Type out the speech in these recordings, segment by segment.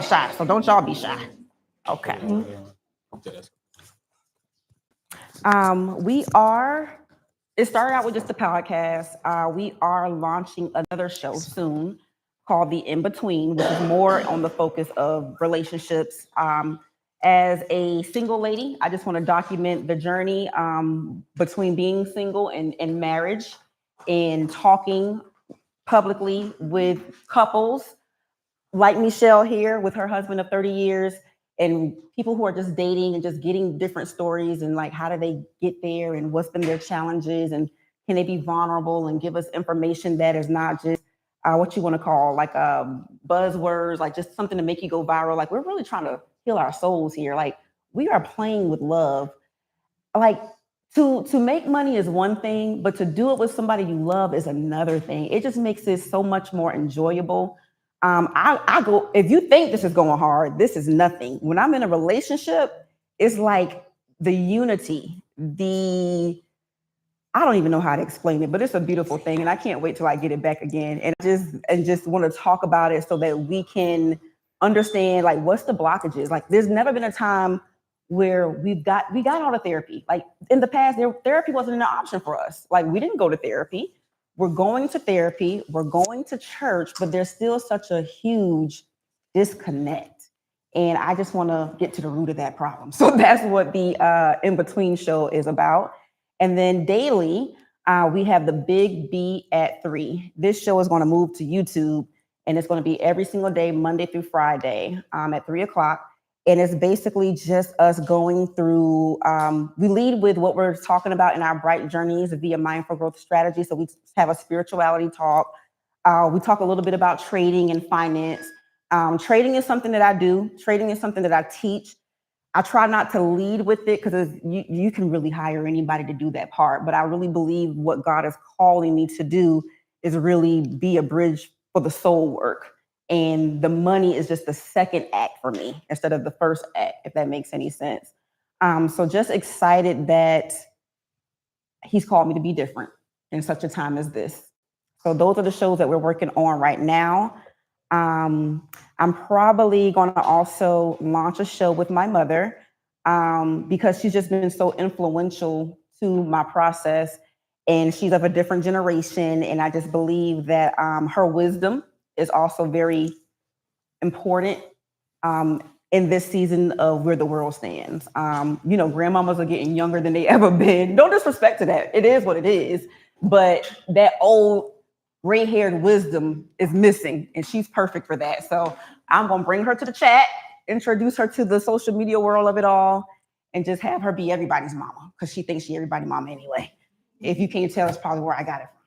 shy, so don't y'all be shy. Okay. We are. It started out with just a podcast. We are launching another show soon called The In Between, which is more on the focus of relationships. As a single lady, I just want to document the journey between being single and marriage, and talking publicly with couples like Michelle here with her husband of 30 years, and people who are just dating and just getting different stories, and like how do they get there and what's been their challenges, and can they be vulnerable and give us information that is not just what you want to call like buzzwords, like just something to make you go viral. Like we're really trying to heal our souls here. Like we are playing with love. Like to make money is one thing, but to do it with somebody you love is another thing. It just makes it so much more enjoyable. I go, if you think this is going hard, this is nothing. When I'm in a relationship, it's like the unity, I don't even know how to explain it, but it's a beautiful thing. And I can't wait till I get it back again. And just want to talk about it so that we can understand like what's the blockages. Like there's never been a time where we got out of therapy. Like in the past, therapy wasn't an option for us. Like we didn't go to therapy. We're going to therapy, we're going to church, but there's still such a huge disconnect. And I just want to get to the root of that problem. So that's what the In Between show is about. And then daily, we have the Big B at 3. This show is going to move to YouTube, and it's going to be every single day, Monday through Friday, at 3 o'clock. And it's basically just us going through, we lead with what we're talking about in our Bright Journeys via Mindful Growth Strategy. So we have a spirituality talk. We talk a little bit about trading and finance. Trading is something that I do. Trading is something that I teach. I try not to lead with it because you can really hire anybody to do that part. But I really believe what God is calling me to do is really be a bridge for the soul work. And the money is just the second act for me instead of the first act, if that makes any sense. So just excited that he's called me to be different in such a time as this. So those are the shows that we're working on right now. I'm probably going to also launch a show with my mother because she's just been so influential to my process, and she's of a different generation. And I just believe that her wisdom is also very important in this season of where the world stands. Grandmamas are getting younger than they ever been. No disrespect to that. It is what it is. But that old gray-haired wisdom is missing, and she's perfect for that. So I'm going to bring her to the chat, introduce her to the social media world of it all, and just have her be everybody's mama because she thinks she's everybody's mama anyway. If you can't tell, it's probably where I got it from.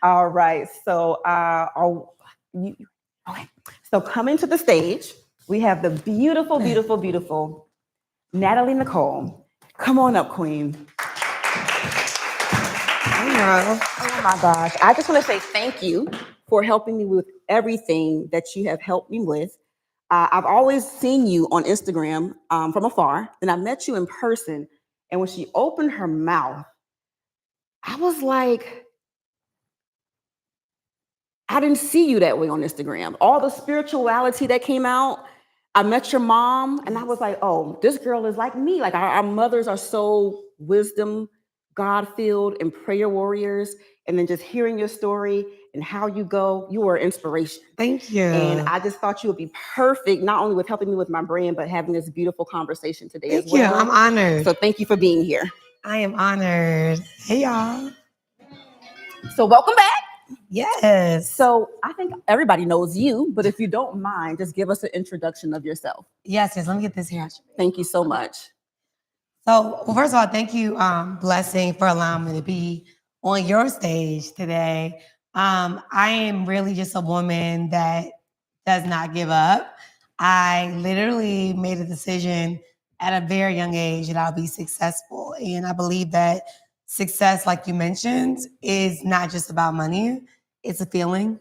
All right. So, okay. So coming to the stage, we have the beautiful, beautiful, beautiful Natalie Nicole. Come on up, Queen. Oh my gosh. I just want to say thank you for helping me with everything that you have helped me with. I've always seen you on Instagram from afar, and I met you in person. And when she opened her mouth, I was like, I didn't see you that way on Instagram. All the spirituality that came out. I met your mom, and I was like, oh, this girl is like me. Like our mothers are so wisdom, God-filled, and prayer warriors. And then just hearing your story and how you go, you were inspiration. Thank you. And I just thought you would be perfect, not only with helping me with my brand, but having this beautiful conversation today as well. Thank you. I'm honored. So thank you for being here. I am honored. Hey, y'all. So welcome back. Yes. So I think everybody knows you, but if you don't mind, just give us an introduction of yourself. Yes. Let me get this here. Thank you so much. So, well, first of all, thank you, Blessing, for allowing me to be on your stage today. I am really just a woman that does not give up. I literally made a decision at a very young age that I'll be successful. And I believe that success, like you mentioned, is not just about money. It's a feeling,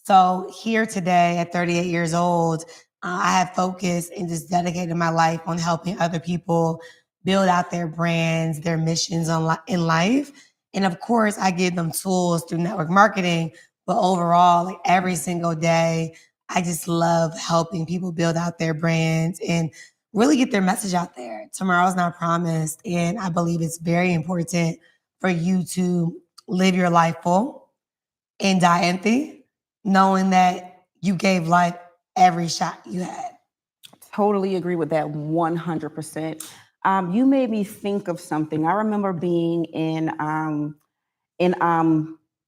So here today at 38 years old, I have focused and just dedicated my life on helping other people build out their brands, their missions in life. And of course, I give them tools through network marketing. But overall, like every single day, I just love helping people build out their brands and really get their message out there. Tomorrow's not promised. And I believe it's very important for you to live your life full and die empty, knowing that you gave life every shot you had. Totally agree with that 100%. You made me think of something. I remember being in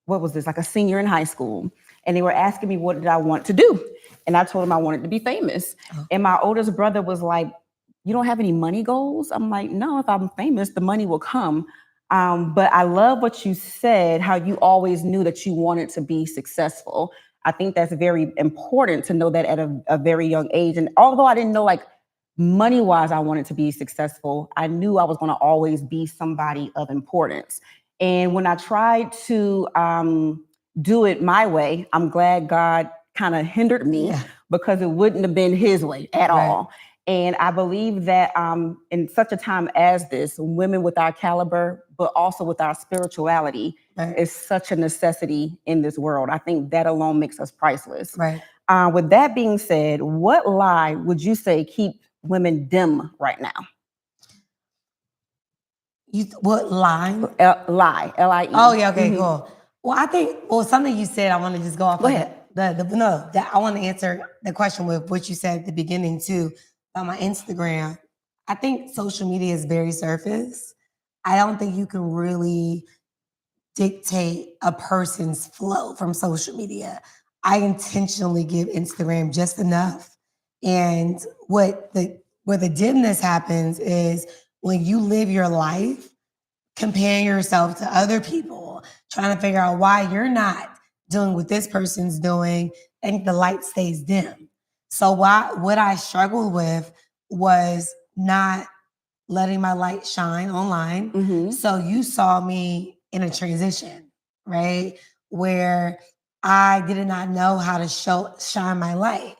what was this, like a senior in high school, and they were asking me what did I want to do, and I told them I wanted to be famous. And my oldest brother was like, you don't have any money goals? I'm like, no, if I'm famous the money will come. But I love what you said, how you always knew that you wanted to be successful. I think that's very important to know that at a very young age. And although I didn't know like money wise I wanted to be successful, I knew I was going to always be somebody of importance. And when I tried to do it my way, I'm glad God kind of hindered me because it wouldn't have been his way at all. And I believe that in such a time as this, women with our caliber, but also with our spirituality, is such a necessity in this world. I think that alone makes us priceless. With that being said, what lie would you say keep women dim right now? What line? Lie, L-I-E. Oh, yeah, okay, cool. Well, I think, something you said, I want to just go off. Go ahead. I want to answer the question with what you said at the beginning too, about my Instagram. I think social media is very surface. I don't think you can really dictate a person's flow from social media. I intentionally give Instagram just enough. And where the dimness happens is when you live your life comparing yourself to other people, trying to figure out why you're not doing what this person's doing, and the light stays dim. So what I struggled with was not letting my light shine online. So you saw me in a transition, right? Where I did not know how to shine my light.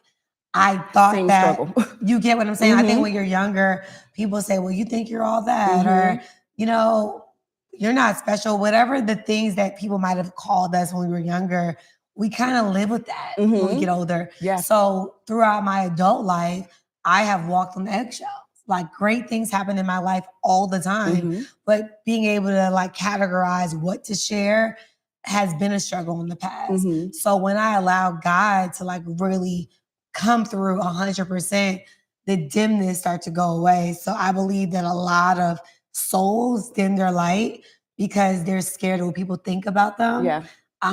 I thought Same that struggle. You get what I'm saying? I think when you're younger, people say, well, you think you're all that, or, you're not special. Whatever the things that people might have called us when we were younger, we kind of live with that when we get older. So throughout my adult life, I have walked on eggshells. Like great things happen in my life all the time, but being able to like categorize what to share has been a struggle in the past. So when I allow God to like really come through 100%, the dimness start to go away. So I believe that a lot of souls dim their light because they're scared of what people think about them.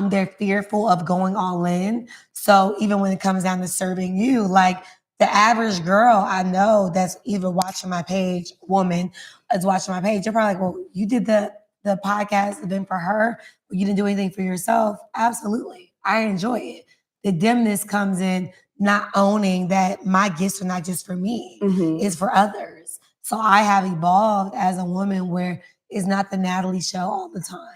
They're fearful of going all in. So even when it comes down to serving you, like the average girl I know that's even watching my page, woman is watching my page, they're probably like, well, you did the podcast event for her, but you didn't do anything for yourself. Absolutely. I enjoy it. The dimness comes in not owning that my gifts are not just for me, it's for others. So I have evolved as a woman where it's not the Natalie show all the time.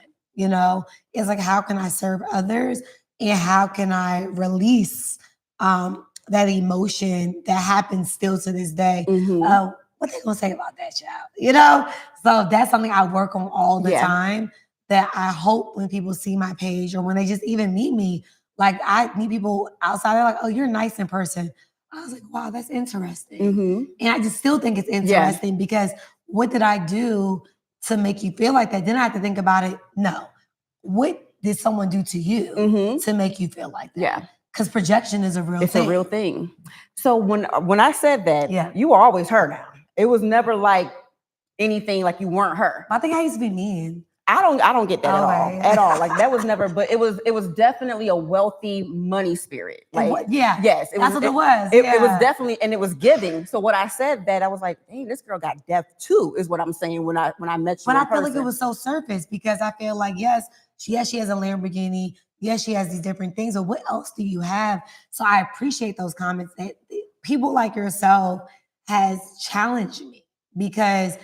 It's like, how can I serve others and how can I release that emotion that happens still to this day? What they gonna say about that child? So that's something I work on all the time, that I hope when people see my page or when they just even meet me, like I meet people outside, they're like, oh, you're nice in person. I was like, wow, that's interesting. And I just still think it's interesting because what did I do to make you feel like that? Then I have to think about it. No, what did someone do to you to make you feel like that? Because projection is a real thing. It's a real thing. So when I said that, you were always her now. It was never like anything like you weren't her. I think I used to be mean. I don't get that at all. Like that was never, but it was definitely a wealthy money spirit. Like yes, that's what it was. It was definitely, and it was giving. So when I said that, I was like, hey, this girl got depth too, is what I'm saying when I met you. But I feel like it was so surface because I feel like she has a Lamborghini. Yes, she has these different things. But what else do you have? So I appreciate those comments that people like yourself has challenged me because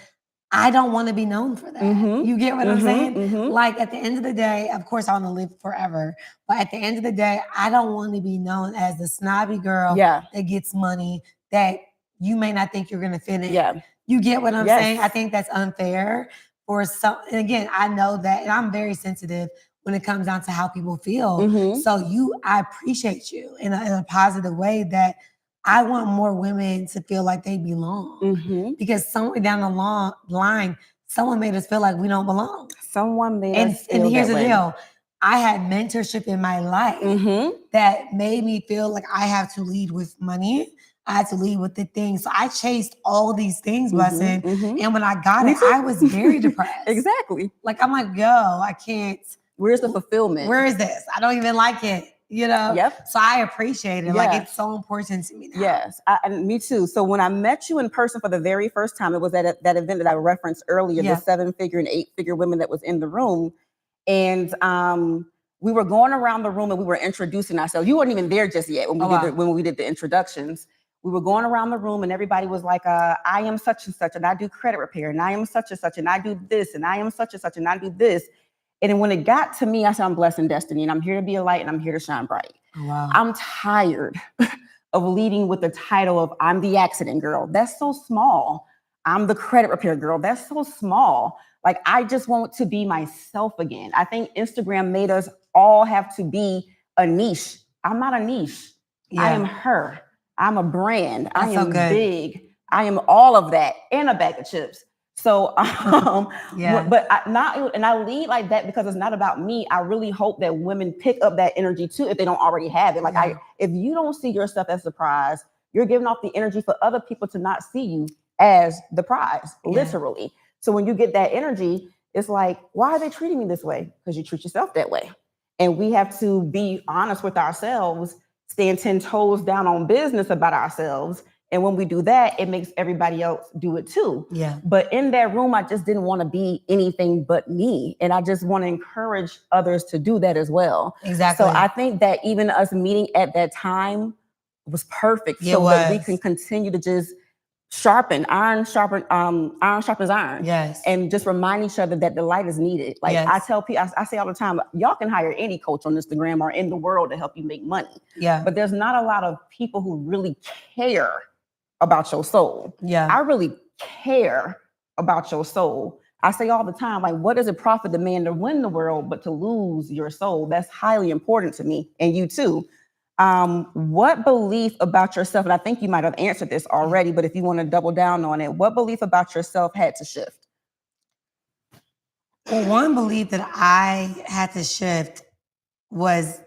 I don't want to be known for that. You get what I'm saying? Like at the end of the day, of course, I want to live forever. But at the end of the day, I don't want to be known as the snobby girl that gets money that you may not think you're going to fit in. You get what I'm saying? I think that's unfair for some. And again, I know that, and I'm very sensitive when it comes down to how people feel. Mhm. So I appreciate you in a positive way that I want more women to feel like they belong. Mhm. Because somewhere down the line, someone made us feel like we don't belong. Someone made And, us feel and here's that the way. deal. I had mentorship in my life Mhm. that made me feel like I have to lead with money. I had to lead with the things. So I chased all these things, Blessing. Mhm. And when I got Me it, too. I was very depressed. Exactly. Like, I'm like, yo, I can't. Where's the fulfillment? Where is this? I don't even like it, you know? Yep. So I appreciate it. Like, Yes. it's so important to me now. Yes, and me too. So when I met you in person for the very first time, it was at that event that I referenced earlier, Yeah. the 7-figure and 8-figure women that was in the room. And we were going around the room and we were introducing ourselves. You weren't even there just yet when we did the introductions. We were going around the room and everybody was like, I am such and such, and I do credit repair, and I am such and such, and I do this, and I am such and such, and I do this. And then when it got to me, I said, I'm blessed in destiny, and I'm here to be a light, and I'm here to shine bright. Wow. I'm tired of leading with the title of I'm the accident girl. That's so small. I'm the credit repair girl. That's so small. Like, I just want to be myself again. I think Instagram made us all have to be a niche. I'm not a niche. I am her. I'm a brand. That's I am so good. big. I am all of that and a bag of chips. So, but I lead like that because it's not about me. I really hope that women pick up that energy too if they don't already have it. Like, if you don't see yourself as the prize, you're giving off the energy for other people to not see you as the prize, literally. So when you get that energy, it's like, why are they treating me this way? Because you treat yourself that way. And we have to be honest with ourselves, stand 10 toes down on business about ourselves. And when we do that, it makes everybody else do it too. Yeah. But in that room, I just didn't want to be anything but me. And I just want to encourage others to do that as well. Exactly. So I think that even us meeting at that time was perfect that we can continue to just iron sharpens iron. Yes. And just remind each other that the light is needed. Like, I tell people, I say all the time, y'all can hire any coach on Instagram or in the world to help you make money. Yeah. But there's not a lot of people who really care about your soul. Yeah. I really care about your soul. I say all the time, like, what does it profit the man to win the world, but to lose your soul? That's highly important to me, and you too. What belief about yourself, and I think you might have answered this already, but if you want to double down on it, what belief about yourself had to shift? Well, one belief that I had to shift was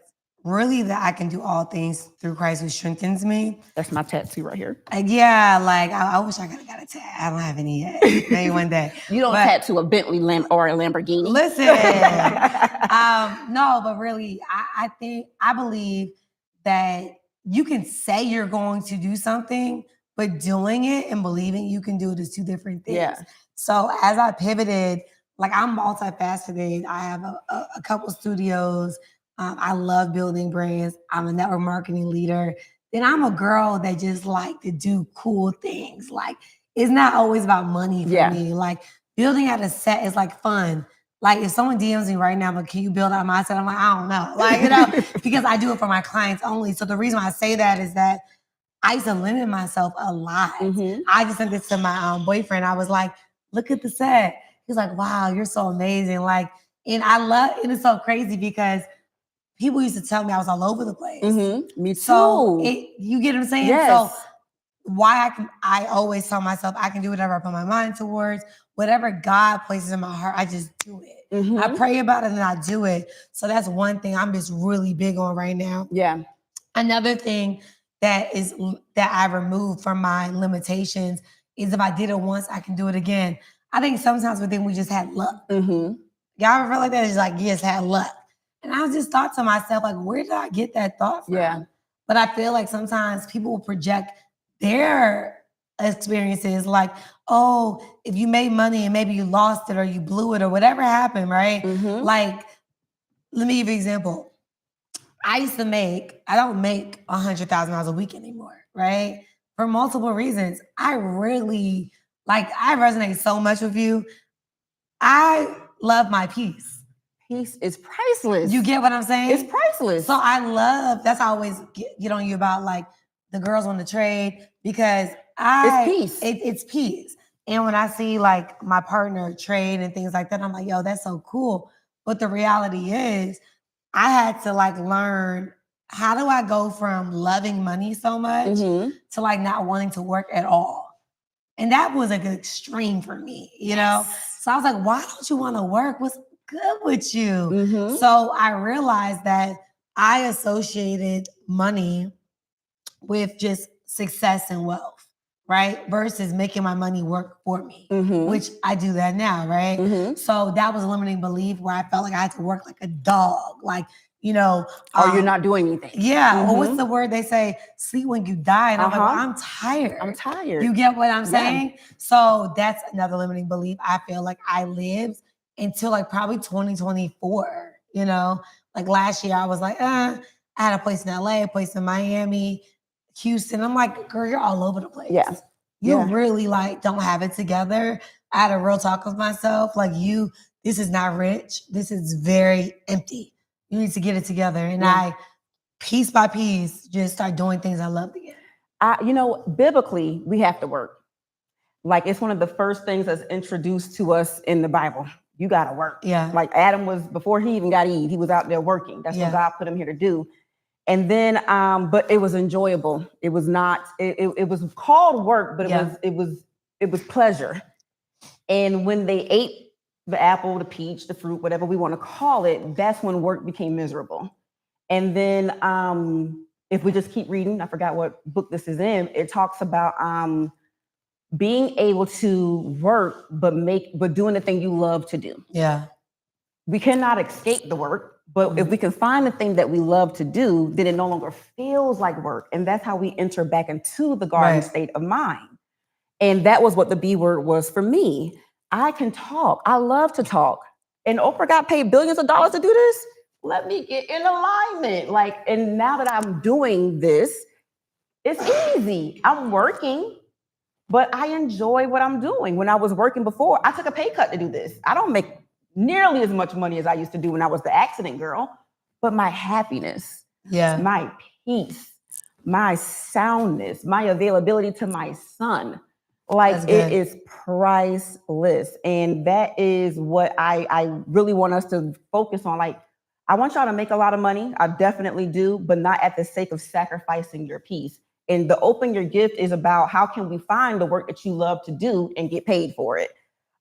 really that I can do all things through Christ who strengthens me. That's my tattoo right here. Yeah, like I wish I could have got a tattoo. I don't have any yet. Maybe one day. You don't tattoo a Bentley or a Lamborghini. Listen, no, but really, I believe that you can say you're going to do something, but doing it and believing you can do it is two different things. Yeah. So as I pivoted, like, I'm multifaceted. I have a couple studios. I love building brands. I'm a network marketing leader. Then I'm a girl that just like to do cool things. Like, it's not always about money for me. Like, building out a set is like fun. Like, if someone DMs me right now, but can you build out my set? I'm like, I don't know. Like, you know, because I do it for my clients only. So the reason why I say that is that I used to limit myself a lot. Mm-hmm. I just sent this to my boyfriend. I was like, look at the set. He's like, wow, you're so amazing. Like, and it's so crazy because people used to tell me I was all over the place. Mm-hmm. Me too. So you get what I'm saying? Yes. So I always tell myself I can do whatever I put my mind towards. Whatever God places in my heart, I just do it. Mm-hmm. I pray about it and I do it. So that's one thing I'm just really big on right now. Yeah. Another thing that I removed from my limitations is if I did it once, I can do it again. I think sometimes we think we just had luck. Mm-hmm. Y'all ever feel like that? It's like, you just had luck. And I just thought to myself, like, where did I get that thought from? Yeah. But I feel like sometimes people will project their experiences like, oh, if you made money and maybe you lost it or you blew it or whatever happened, right? Mm-hmm. Like, let me give you an example. I don't make $100,000 a week anymore, right? For multiple reasons. I resonate so much with you. I love my peace. Peace is priceless. You get what I'm saying? It's priceless. So that's how I always get on you about, like, the girls on the trade, because it's peace. It's peace. And when I see, like, my partner trade and things like that, I'm like, yo, that's so cool. But the reality is, I had to like learn, how do I go from loving money so much Mhm. to like not wanting to work at all? And that was like an extreme for me, you know? Yes. So I was like, why don't you want to work? What's good with you? Mhm. So I realized that I associated money with just success and wealth, right? Versus making my money work for me, Mhm. which I do that now, right? Mhm. So that was a limiting belief where I felt like I had to work like a dog, like, you know, Or you're not doing anything. yeah. Or what's Mhm. the word they say? Sleep when you die. And I'm like, well, Uh-huh. I'm tired. I'm tired. You get what I'm Yeah. saying? So that's another limiting belief I feel like I lived until like probably 2024. You know, like last year I was like, I had a place in LA, a place in Miami, Houston. I'm like, girl, you're all over the place. Yeah. You Yeah. really like don't have it together. I had a real talk with myself. Like this is not rich. This is very empty. You need to get it together. And Yeah. I, piece by piece, just start doing things I love again. Biblically, we have to work. Like it's one of the first things that's introduced to us in the Bible. You got to work. Yeah. Like Adam was, before he even got Eve, he was out there working. That's Yeah. what God put him here to do. And then, but it was enjoyable. It was not. It was called work, but Yeah. it was pleasure. And when they ate the apple, the peach, the fruit, whatever we want to call it, that's when work became miserable. And then if we just keep reading, I forgot what book this is in, it talks about being able to work, but doing the thing you love to do. Yeah. We cannot escape the work, but if we can find the thing that we love to do, then it no longer feels like work. And that's how we enter back into the garden state of mind. And that was what the B word was for me. I can talk. I love to talk. And Oprah got paid billions of dollars to do this. Let me get in alignment. And now that I'm doing this, it's easy. I'm working, but I enjoy what I'm doing. When I was working before, I took a pay cut to do this. I don't make nearly as much money as I used to do when I was the accident girl, but my happiness, my peace, my soundness, my availability to my son, it is priceless. And that is what I really want us to focus on. Like, I want y'all to make a lot of money. I definitely do, but not at the sake of sacrificing your peace. And the Open Your Gift is about how can we find the work that you love to do and get paid for it.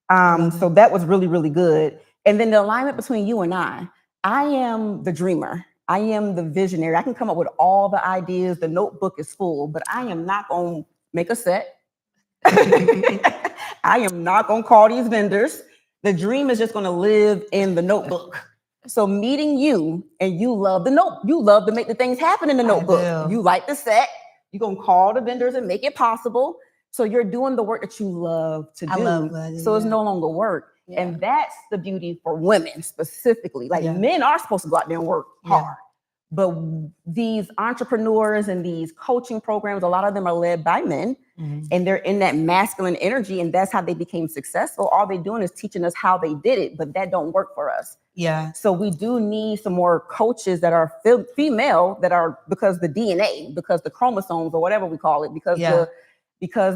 So that was really, really good. And then the alignment between you and I am the dreamer. I am the visionary. I can come up with all the ideas. The notebook is full, but I am not going to make a set. I am not going to call these vendors. The dream is just going to live in the notebook. So meeting you, and you love to make the things happen in the notebook. You like the set. You're going to call the vendors and make it possible. So you're doing the work that you love to do. I love that, so it's no longer work. Yeah. And that's the beauty for women specifically. Like men are supposed to go out there and work hard. But these entrepreneurs and these coaching programs, a lot of them are led by men, and they're in that masculine energy, and that's how they became successful. All they're doing is teaching us how they did it, but that don't work for us. Yeah. So we do need some more coaches that are female, that are, because the DNA, because the chromosomes or whatever we call it, because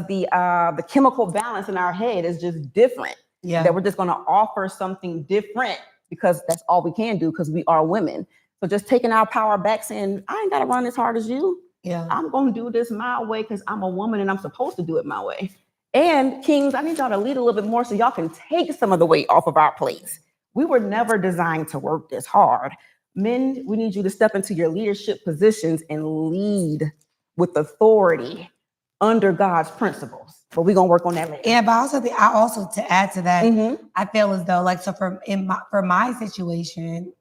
the chemical balance in our head is just different. Yeah. That we're just going to offer something different because that's all we can do, because we are women. So just taking our power back, saying, I ain't got to run as hard as you. Yeah. I'm going to do this my way because I'm a woman and I'm supposed to do it my way. And kings, I need y'all to lead a little bit more so y'all can take some of the weight off of our plates. We were never designed to work this hard. Men, we need you to step into your leadership positions and lead with authority under God's principles. But we're going to work on that later. Yeah, but I also to add to that, I feel as though, like, so for my situation,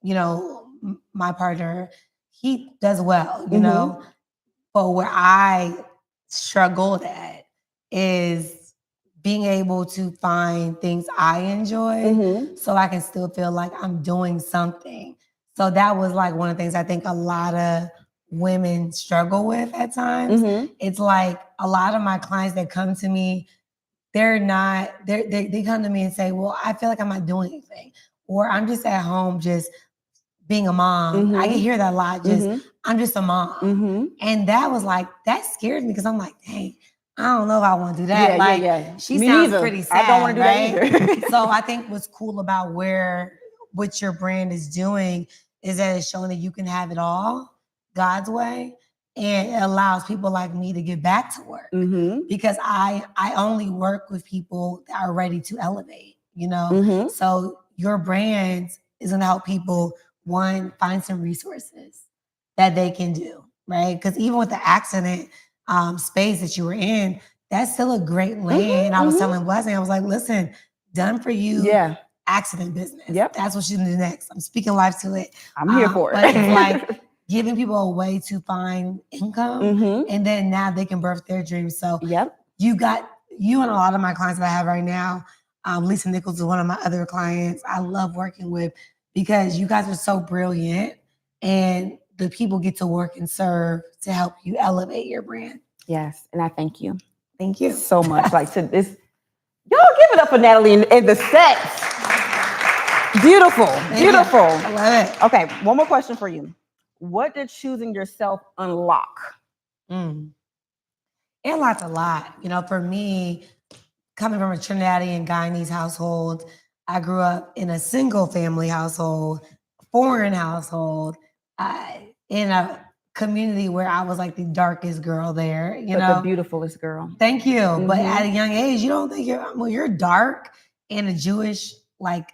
you know, my partner, he does well, you know, but where I struggled at is being able to find things I enjoy so I can still feel like I'm doing something. So that was like one of the things I think a lot of women struggle with at times. It's like a lot of my clients that come to me, they come to me and say, well, I feel like I'm not doing anything, or I'm just at home just being a mom. I can hear that a lot. I'm just a mom. And that was like, that scared me, because I'm like, dang, I don't know if I want to do that. She me sounds neither. pretty sad. I don't want to do that either. So I think what's cool about where what your brand is doing is that it's showing that you can have it all God's way, and it allows people like me to get back to work because I only work with people that are ready to elevate, you know. So your brand is going to help people, one, find some resources that they can do, right? Because even with the accident space that you were in, that's still a great lane. I was telling Blessing, I was like, listen, done for you. Yeah. Accident business. Yep. That's what she's gonna do next. I'm speaking life to it. I'm here for it. But it's like giving people a way to find income, and then now they can birth their dreams. So you and a lot of my clients that I have right now, Lisa Nichols is one of my other clients I love working with because you guys are so brilliant and the people get to work and serve to help you elevate your brand. Yes, and I thank you. Thank you so much. Like to this, y'all give it up for Natalie and the sets. Beautiful, beautiful. I love it. Okay, one more question for you. What did choosing yourself unlock? It unlocked a lot. You know, for me, coming from a Trinidadian Guyanese household, I grew up in a single family household, foreign household, in a community where I was like the darkest girl there, you know. The beautifulest girl. Thank you. But at a young age, you don't think you're dark in a Jewish like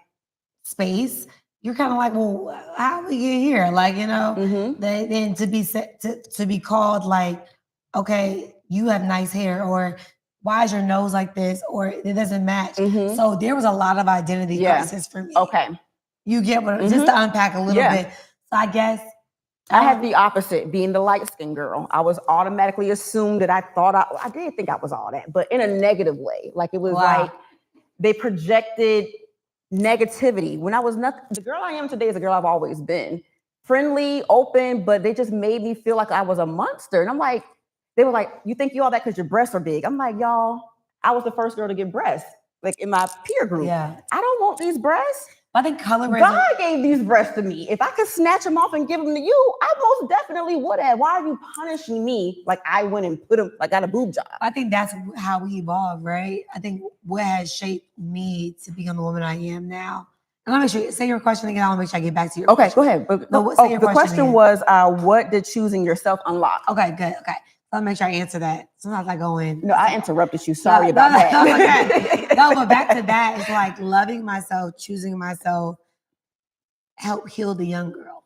space. You're kind of like, well, how we get here? Like, you know, then to be called like, okay, you have nice hair, or why is your nose like this, or it doesn't match. So there was a lot of identity crisis for me. Okay. You get what, just to unpack a little bit. So I guess I had the opposite, being the light-skinned girl. I was automatically assumed that I did think I was all that, but in a negative way. Like it was like they projected negativity when I was nothing. The girl I am today is the girl I've always been. Friendly, open, but they just made me feel like I was a monster. And I'm like, they were like, you think you all that because your breasts are big. I'm like, y'all, I was the first girl to get breasts, like in my peer group. I don't want these breasts. I think colorism. God gave these breasts to me. If I could snatch them off and give them to you, I most definitely would have. Why are you punishing me like I went and put them, like got a boob job? I think that's how we evolve, right? I think what has shaped me to become the woman I am now. And let me make sure, say your question again. I'll make sure I get back to your question. Go ahead. The question was, what did choosing yourself unlock? Okay, good. Okay. I'll make sure I answer that. Sometimes I go in. No, I interrupted you. Sorry about that. No, but back to that, it's like loving myself, choosing myself, help heal the young girl.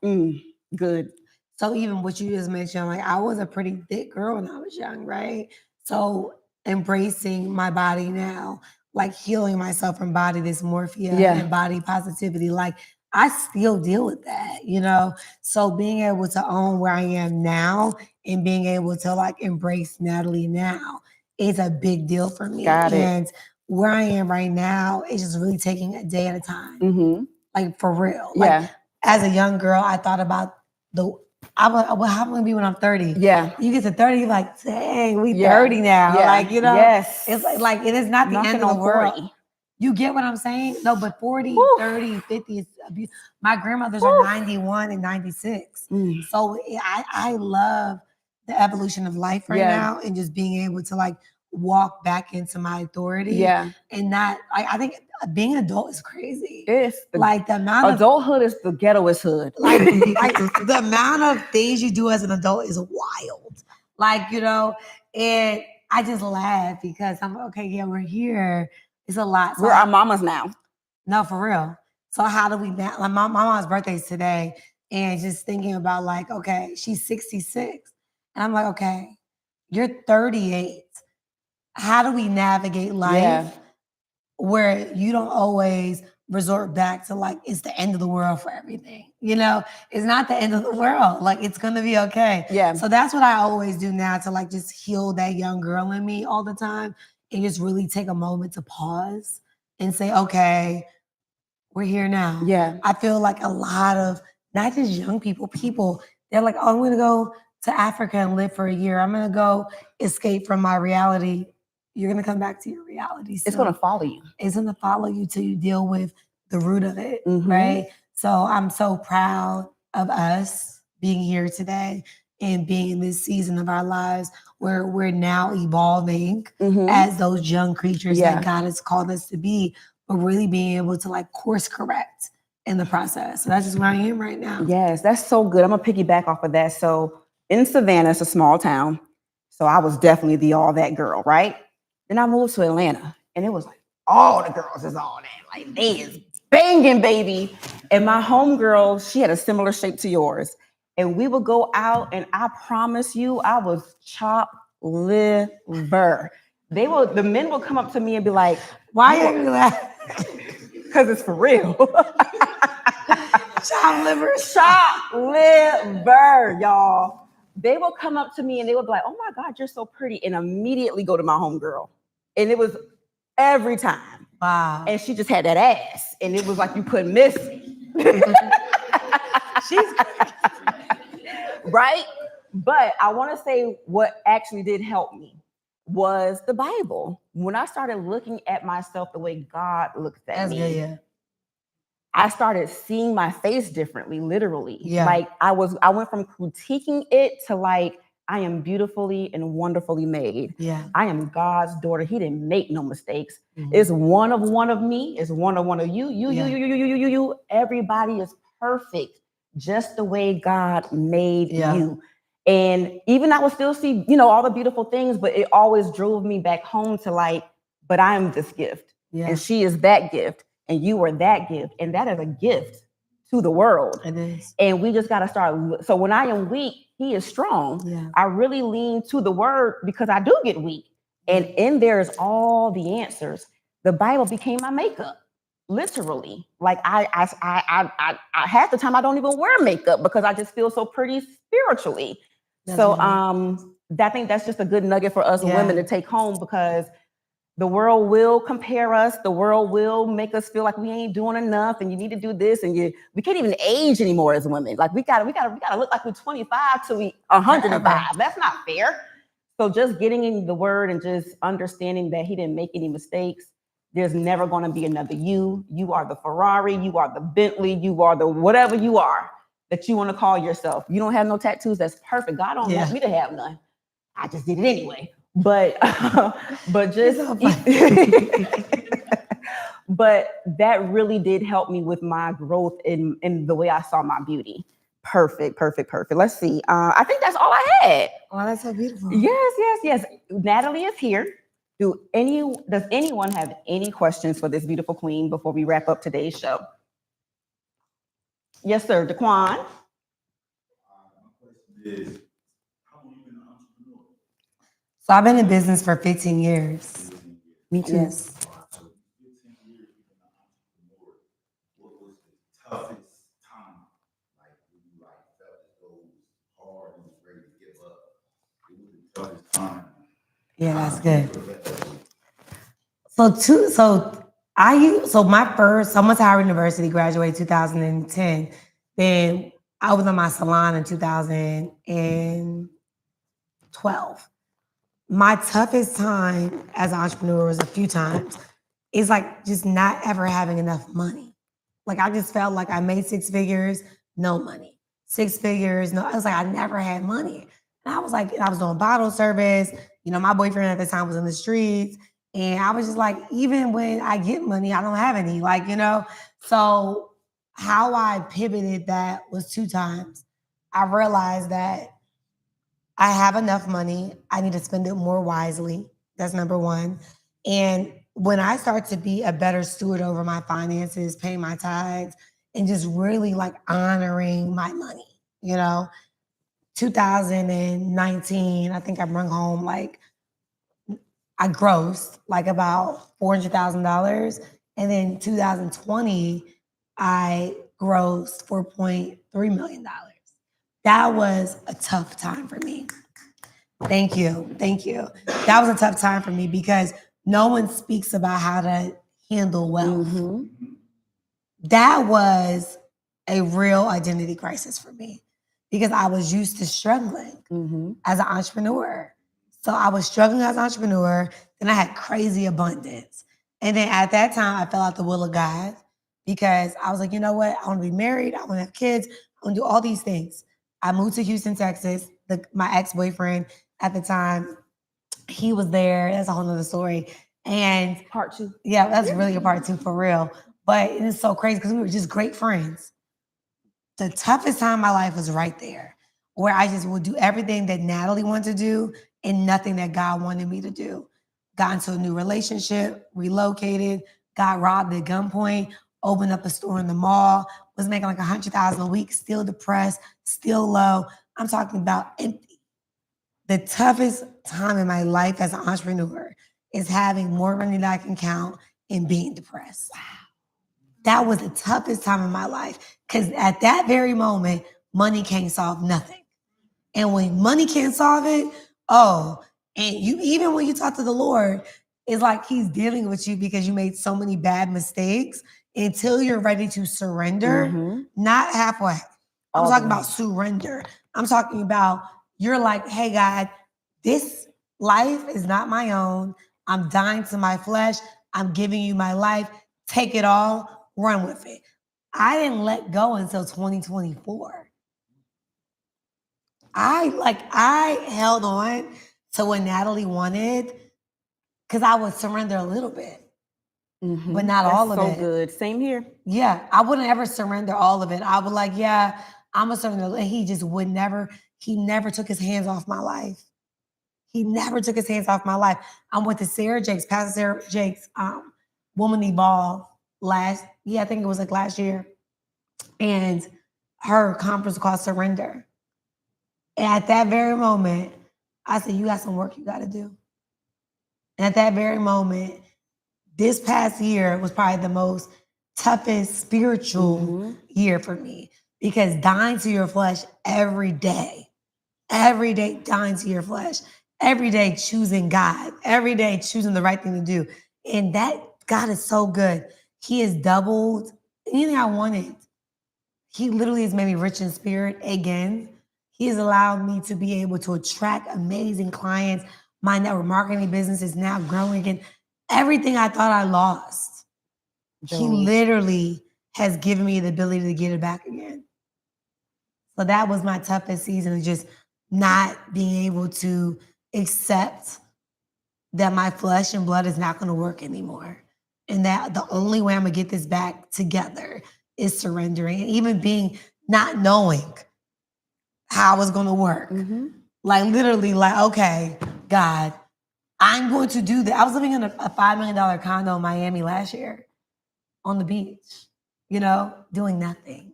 Good. So even what you just mentioned, like I was a pretty thick girl when I was young, right? So embracing my body now, like healing myself from body dysmorphia and body positivity, like I still deal with that, you know? So being able to own where I am now and being able to like embrace Natalie now is a big deal for me. And where I am right now is just really taking a day at a time. Like for real. Like as a young girl, I thought about how am I gonna be when I'm 30? You get to 30, you're like, dang, we 30 now. Like, you know, it's like it is not the end of the world. 40. You get what I'm saying? No, but 40, 30, 50 is abuse. My grandmothers are 91 and 96. So I love the evolution of life right now and just being able to like walk back into my authority. And not, I think being an adult is crazy. It's like the amount of adulthood is the ghettoest hood. Like the amount of things you do as an adult is wild. Like, you know, and I just laugh because I'm okay, yeah, we're here. It's a lot. So we're our mamas now. No, for real. So how do we, like my mom's birthday is today, and just thinking about like, okay, she's 66. And I'm like, okay, you're 38. How do we navigate life where you don't always resort back to like, it's the end of the world for everything? You know, it's not the end of the world. Like, it's going to be okay. So that's what I always do now to like just heal that young girl in me all the time and just really take a moment to pause and say, okay, we're here now. I feel like a lot of, not just young people, they're like, oh, I'm going to go to Africa and live for a year. I'm going to go escape from my reality. You're going to come back to your reality. It's going to follow you. It's going to follow you till you deal with the root of it, right? So I'm so proud of us being here today and being in this season of our lives where we're now evolving as those young creatures that God has called us to be, but really being able to like course correct in the process. So that's just where I am right now. Yes, that's so good. I'm gonna piggyback off of that. So in Savannah, it's a small town. So I was definitely the all that girl, right? Then I moved to Atlanta, and it was like all the girls is all that. Like they is banging, baby. And my homegirl, she had a similar shape to yours. And we would go out, and I promise you, I was chop liver. The men would come up to me and be like, Why are you laughing? because it's for real. Chop liver. Chop liver, y'all. They will come up to me and they would be like, oh my God, you're so pretty. And immediately go to my homegirl. And it was every time. Wow. And she just had that ass. And it was like you couldn't miss it. She's right? But I want to say what actually did help me was the Bible. When I started looking at myself the way God looks at That's me, good, yeah. I started seeing my face differently, literally. Yeah. Like I went from critiquing it to like, I am beautifully and wonderfully made. Yeah. I am God's daughter. He didn't make no mistakes. Mhm. It's one of me. It's one of you. You. Everybody is perfect, just the way God made you. And even I would still see, all the beautiful things, but it always drove me back home to like, but I am this gift. Yeah. And she is that gift. And you are that gift. And that is a gift to the world. It is. And we just got to start. So when I am weak, he is strong. Yeah. I really lean to the word because I do get weak. And in there is all the answers. The Bible became my makeup, literally. Like I half the time I don't even wear makeup because I just feel so pretty spiritually. That's so right. I think that's just a good nugget for us women to take home, because the world will compare us. The world will make us feel like we ain't doing enough, and you need to do this, and we can't even age anymore as women. Like we gotta look like we're 25 till we 105. That's not fair. So just getting in the word and just understanding that he didn't make any mistakes. There's never going to be another you. You are the Ferrari. You are the Bentley. You are the whatever you are that you want to call yourself. You don't have no tattoos. That's perfect. God don't want me to have none. I just did it anyway. But just but that really did help me with my growth in the way I saw my beauty. Perfect. Let's see. I think that's all I had. Oh, that's so beautiful. Yes. Natalie is here. Does anyone have any questions for this beautiful queen before we wrap up today's show? Yes, sir. Daquan. My question is, how long have you been an entrepreneur? So I've been in business for 15 years. Me too. Yes. So 15 years you've been an entrepreneur. What was the toughest time? Like when you felt as though it was hard and was ready to give up. It was the toughest time. Yeah, that's good. So my first, so I went to Howard University, graduated 2010. Then I was in my salon in 2012. My toughest time as an entrepreneur was a few times. It's like just not ever having enough money. Like I just felt like I made 6 figures, no money. 6 figures, no. I was like, I never had money. And I was like, I was doing bottle service. My boyfriend at the time was in the streets. And I was just like, even when I get money, I don't have any. So how I pivoted that was 2 times. I realized that I have enough money. I need to spend it more wisely. That's number one. And when I start to be a better steward over my finances, paying my tithes, and just really honoring my money, 2019, I think I brought home I grossed about $400,000. And then 2020, I grossed $4.3 million. That was a tough time for me. Thank you. That was a tough time for me because no one speaks about how to handle wealth. Mm-hmm. That was a real identity crisis for me because I was used to struggling as an entrepreneur. So I was struggling as an entrepreneur, then I had crazy abundance. And then at that time, I fell out the will of God because I was like, you know what? I want to be married. I want to have kids. I want to do all these things. I moved to Houston, Texas. My ex-boyfriend at the time, he was there. That's a whole nother story. And Part 2. yeah, that's really a part 2 for real. But it's so crazy because we were just great friends. The toughest time in my life was right there, where I just would do everything that Natalie wanted to do and nothing that God wanted me to do. Got into a new relationship, relocated, got robbed at gunpoint, opened up a store in the mall, was making like $100,000 a week, still depressed, still low. I'm talking about empty. The toughest time in my life as an entrepreneur is having more money than I can count and being depressed. Wow. That was the toughest time in my life because at that very moment, money can't solve nothing. And when money can't solve it, and you even when you talk to the Lord, it's like he's dealing with you because you made so many bad mistakes until you're ready to surrender, not halfway. I'm talking about surrender. I'm talking about you're like, hey, God, this life is not my own. I'm dying to my flesh. I'm giving you my life. Take it all, run with it. I didn't let go until 2024. I held on to what Natalie wanted because I would surrender a little bit, but not all of it. So good. Same here. Yeah, I wouldn't ever surrender all of it. I would like, yeah, I'm a surrender. And he just would never, he never took his hands off my life. He never took his hands off my life. I went to Pastor Sarah Jakes' Womanly Ball I think it was like last year. And her conference was called Surrender. And at that very moment, I said, you got some work you got to do. And at that very moment, this past year was probably the most toughest spiritual year for me because dying to your flesh every day dying to your flesh, every day choosing God, every day choosing the right thing to do. And that God is so good. He has doubled anything I wanted. He literally has made me rich in spirit again. He has allowed me to be able to attract amazing clients. My network marketing business is now growing again. Everything I thought I lost, he literally has given me the ability to get it back again. So that was my toughest season, just not being able to accept that my flesh and blood is not going to work anymore. And that the only way I'm going to get this back together is surrendering. And even not knowing how it's going to work. Like literally like, okay, God, I'm going to do that. I was living in a $5 million condo in Miami last year on the beach, doing nothing.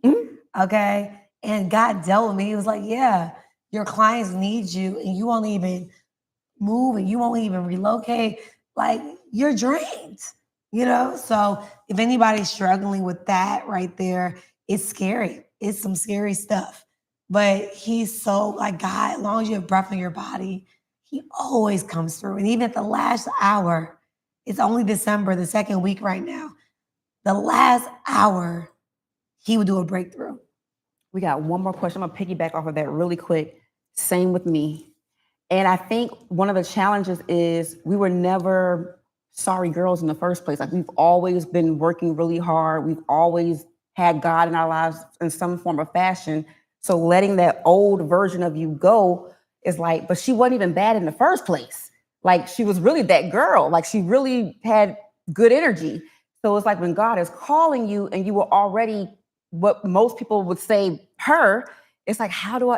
Okay. And God dealt with me. He was like, yeah, your clients need you and you won't even move and you won't even relocate. Like you're drained, So if anybody's struggling with that right there, it's scary. It's some scary stuff. But he's so like God, as long as you have breath in your body, he always comes through. And even at the last hour, it's only December, the second week right now. The last hour, he would do a breakthrough. We got one more question. I'm gonna piggyback off of that really quick. Same with me. And I think one of the challenges is we were never sorry girls in the first place. Like we've always been working really hard. We've always had God in our lives in some form or fashion. So letting that old version of you go is like, but she wasn't even bad in the first place. Like she was really that girl. Like she really had good energy. So it's like when God is calling you and you were already what most people would say her, it's like,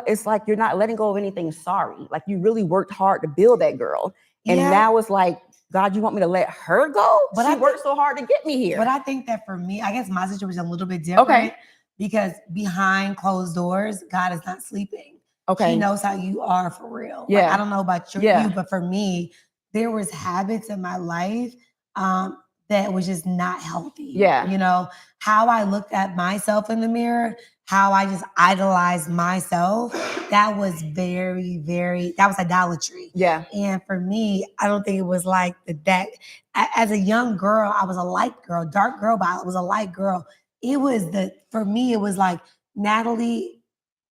it's like you're not letting go of anything sorry. Like you really worked hard to build that girl. And now it's like, God, you want me to let her go? But she worked so hard to get me here. But I think that for me, I guess my situation was a little bit different because behind closed doors, God is not sleeping. Okay. He knows how you are for real. Yeah. Like, I don't know about you, but for me, there was habits in my life that was just not healthy. Yeah. How I looked at myself in the mirror, how I just idolized myself, that was that was idolatry. Yeah. And for me, I don't think it was like that. As a young girl, I was a light girl, dark girl, but I was a light girl. For me, it was like, Natalie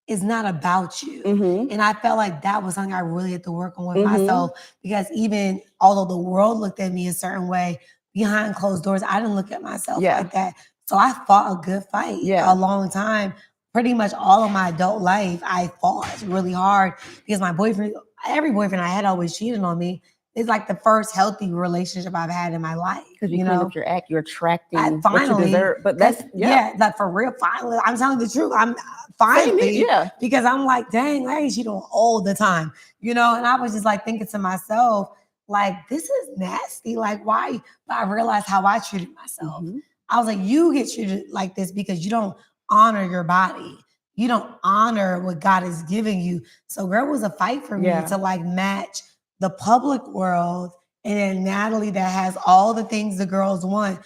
is not about you. And I felt like that was something I really had to work on with myself because even although the world looked at me a certain way, behind closed doors, I didn't look at myself like that. So I fought a good fight a long time. Pretty much all of my adult life, I fought really hard because every boyfriend I had always cheated on me it's like the first healthy relationship I've had in my life. Because you You clean know, up your act, you're attracting what you finally, deserve. But that's like for real. Finally, I'm telling the truth. I'm Same finally, here, yeah. because I'm like, dang, Larry, she doing all the time, you know. And I was just like thinking to myself, like, this is nasty. Like, why? But I realized how I treated myself. Mhm. I was like, you get treated like this because you don't honor your body. You don't honor what God is giving you. So, girl, it was a fight for me Yeah. to like match the public world and then Natalie that has all the things the girls want.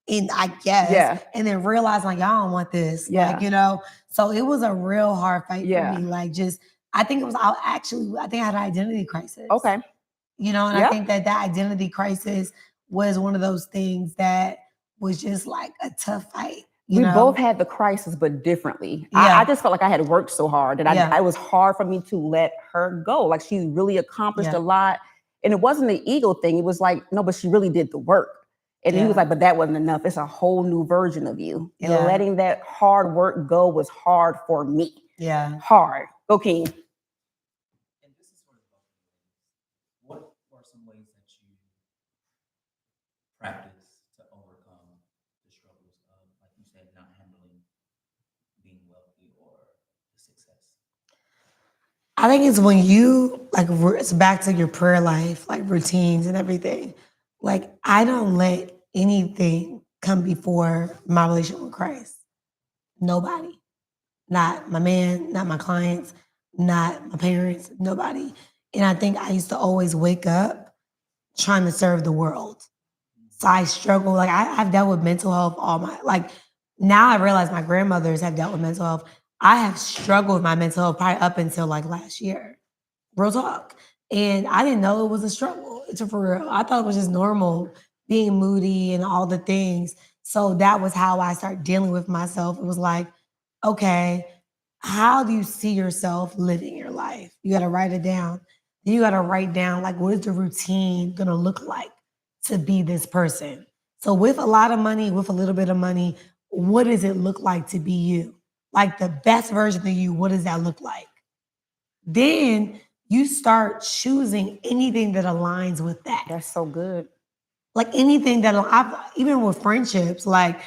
And I guess, Yeah. and then realize like, y'all don't want this. Yeah. Like, you know, so it was a real hard fight Yeah. for me. Like, just, I think I think I had an identity crisis. Okay. You know, and Yeah. I think that identity crisis was one of those things that was just like a tough fight. You We know? both had the crisis, but differently. Yeah. I just felt like I had worked so hard that Yeah. it was hard for me to let her go. Like she really accomplished Yeah. a lot. And it wasn't the ego thing. It was like, no, but she really did the work. And he was Yeah. like, but that wasn't enough. It's a whole new version of you. And Yeah. letting that hard work go was hard for me. Yeah. Hard. Go, King. And this is sort of what are some ways that you practice to overcome the struggles of, like you said, not handling being wealthy or the success? I think it's when you like it's back to your prayer life, like routines and everything. Like I don't let anything come before my relationship with Christ. Nobody. Not my man, not my clients, not my parents, nobody. And I think I used to always wake up trying to serve the world. So I struggle. Like I've dealt with mental health all my like now I realize my grandmothers have dealt with mental health. I have struggled with my mental health probably up until like last year. Real talk. And I didn't know it was a struggle. It's for real. I thought it was just normal being moody and all the things. So that was how I started dealing with myself. It was like, okay, how do you see yourself living your life? You got to write it down. Then you got to write down like, what is the routine going to look like to be this person? So with a lot of money, with a little bit of money, what does it look like to be you? Like the best version of you, what does that look like? Then you start choosing anything that aligns with that. That's so good. Like anything that, even with friendships, like,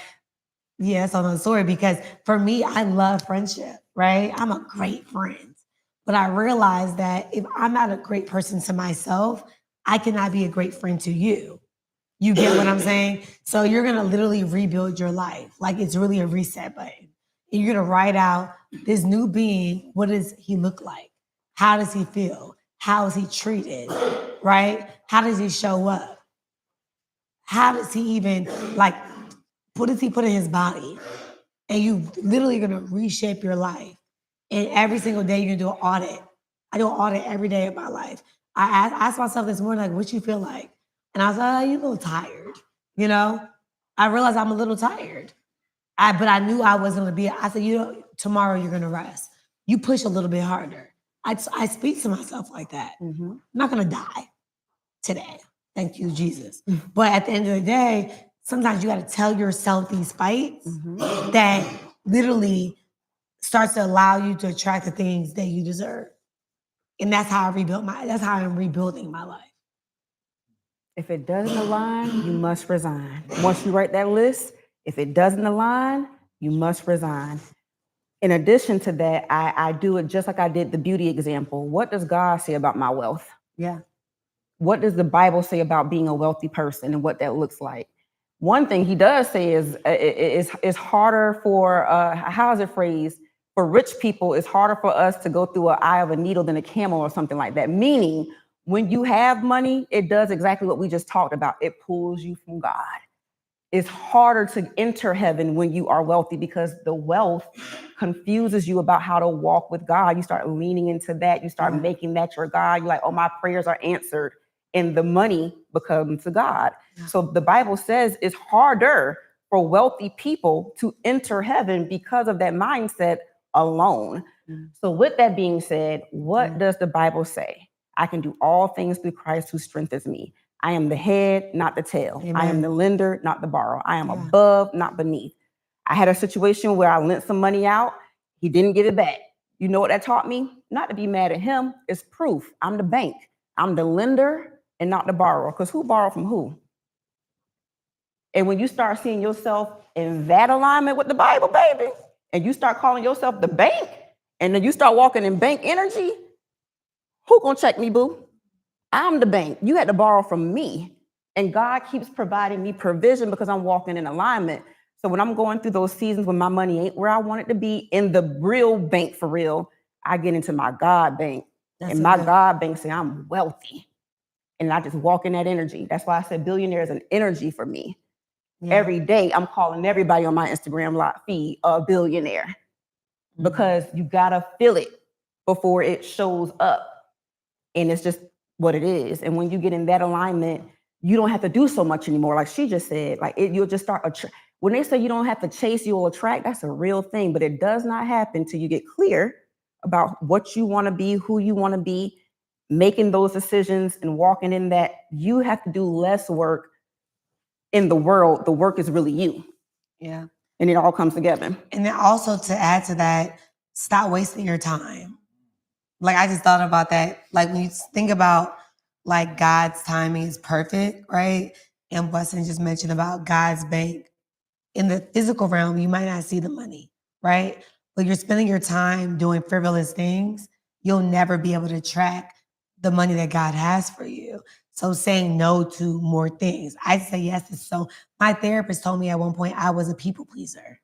yeah, that's another story because for me, I love friendship, right? I'm a great friend. But I realized that if I'm not a great person to myself, I cannot be a great friend to you. You get what I'm saying? So you're going to literally rebuild your life. Like it's really a reset button. And you're going to write out this new being. What does he look like? How does he feel? How is he treated? Right? How does he show up? How does he even what does he put in his body? And you literally going to reshape your life. And every single day you're going to do an audit. I do an audit every day of my life. I asked myself this morning, like, what you feel like? And I was like, oh, you're a little tired. You know, I realized I'm a little tired. But I knew I wasn't going to be. I said, tomorrow you're going to rest. You push a little bit harder. I speak to myself like that. Mm-hmm. I'm not going to die today. Thank you, Jesus. But at the end of the day, sometimes you got to tell yourself these fights that literally starts to allow you to attract the things that you deserve. And that's how that's how I'm rebuilding my life. If it doesn't align, you must resign. Once you write that list, if it doesn't align, you must resign. In addition to that, I do it just like I did the beauty example. What does God say about my wealth? Yeah. What does the Bible say about being a wealthy person and what that looks like? One thing he does say is it's harder for, how is it phrased? For rich people, it's harder for us to go through an eye of a needle than a camel or something like that. Meaning, when you have money, it does exactly what we just talked about. It pulls you from God. It's harder to enter heaven when you are wealthy because the wealth confuses you about how to walk with God. You start leaning into that. You start making that your God. You're like, oh, my prayers are answered. And the money becomes to God. Yeah. So the Bible says it's harder for wealthy people to enter heaven because of that mindset alone. So with that being said, what does the Bible say? I can do all things through Christ who strengthens me. I am the head, not the tail. Amen. I am the lender, not the borrower. I am above, not beneath. I had a situation where I lent some money out. He didn't give it back. You know what that taught me? Not to be mad at him. It's proof. I'm the bank. I'm the lender and not the borrower. Because who borrowed from who? And when you start seeing yourself in that alignment with the Bible, baby, and you start calling yourself the bank, and then you start walking in bank energy, who gonna check me, boo? I'm the bank. You had to borrow from me. And God keeps providing me provision because I'm walking in alignment. So when I'm going through those seasons when my money ain't where I want it to be in the real bank for real, I get into my God bank. That's And a my good- God bank say I'm wealthy. And I just walk in that energy. That's why I said billionaire is an energy for me. yeah. Every day I'm calling everybody on my Instagram live feed a billionaire because you gotta feel it before it shows up. And it's just what it is. And when you get in that alignment, you don't have to do so much anymore. Like she just said, like you'll just start. When they say you don't have to chase, you'll attract, that's a real thing. But it does not happen till you get clear about what you want to be, who you want to be, making those decisions and walking in that. You have to do less work in the world. The work is really you. Yeah. And it all comes together. And then also to add to that, stop wasting your time. Like I just thought about that. Like when you think about like God's timing is perfect, right? And Weston just mentioned about God's bank. In the physical realm, you might not see the money, right? But you're spending your time doing frivolous things, you'll never be able to track the money that God has for you. So saying no to more things. I say yes to so. My therapist told me at one point I was a people pleaser.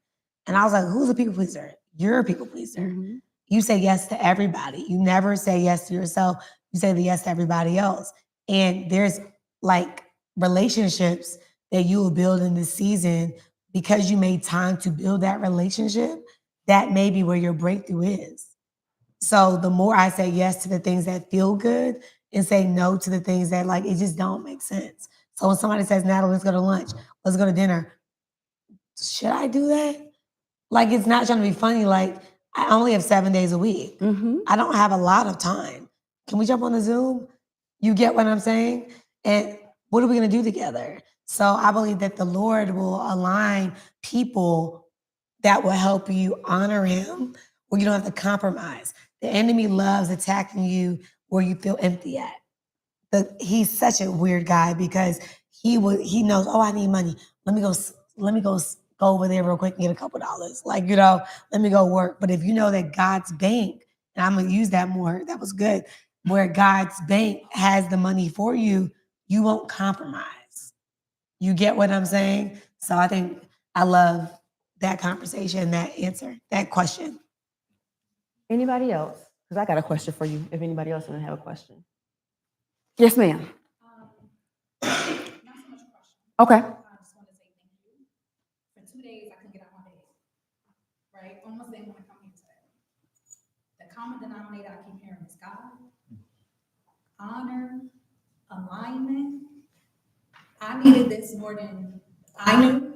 And I was like, who's a people pleaser? You're a people pleaser. Mhm. You say yes to everybody. You never say yes to yourself. You say the yes to everybody else. And there's like relationships that you will build in this season because you made time to build that relationship. That may be where your breakthrough is. So the more I say yes to the things that feel good and say no to the things that like, it just don't make sense. So when somebody says, Natalie, let's go to lunch, let's go to dinner. Should I do that? Like, it's not trying to be funny. Like, I only have 7 days a week. Mhm. I don't have a lot of time. Can we jump on the Zoom? You get what I'm saying? And what are we going to do together? So I believe that the Lord will align people that will help you honor him where you don't have to compromise. The enemy loves attacking you where you feel empty at. He's such a weird guy because he knows, oh, I need money. Let me go over there real quick and get a couple dollars. Like, let me go work. But if you know that God's bank, and I'm gonna use that more, that was good, where God's bank has the money for you, you won't compromise. You get what I'm saying? So I think I love that conversation, that answer, that question. Anybody else? Because I got a question for you. If anybody else doesn't have a question. Yes, ma'am. Not so much a question. Okay. I just want to say thank you. For 2 days, I couldn't get out my bed. Right? Almost didn't want to come here today. The common denominator I keep hearing is God, honor, alignment. I needed this more than I knew.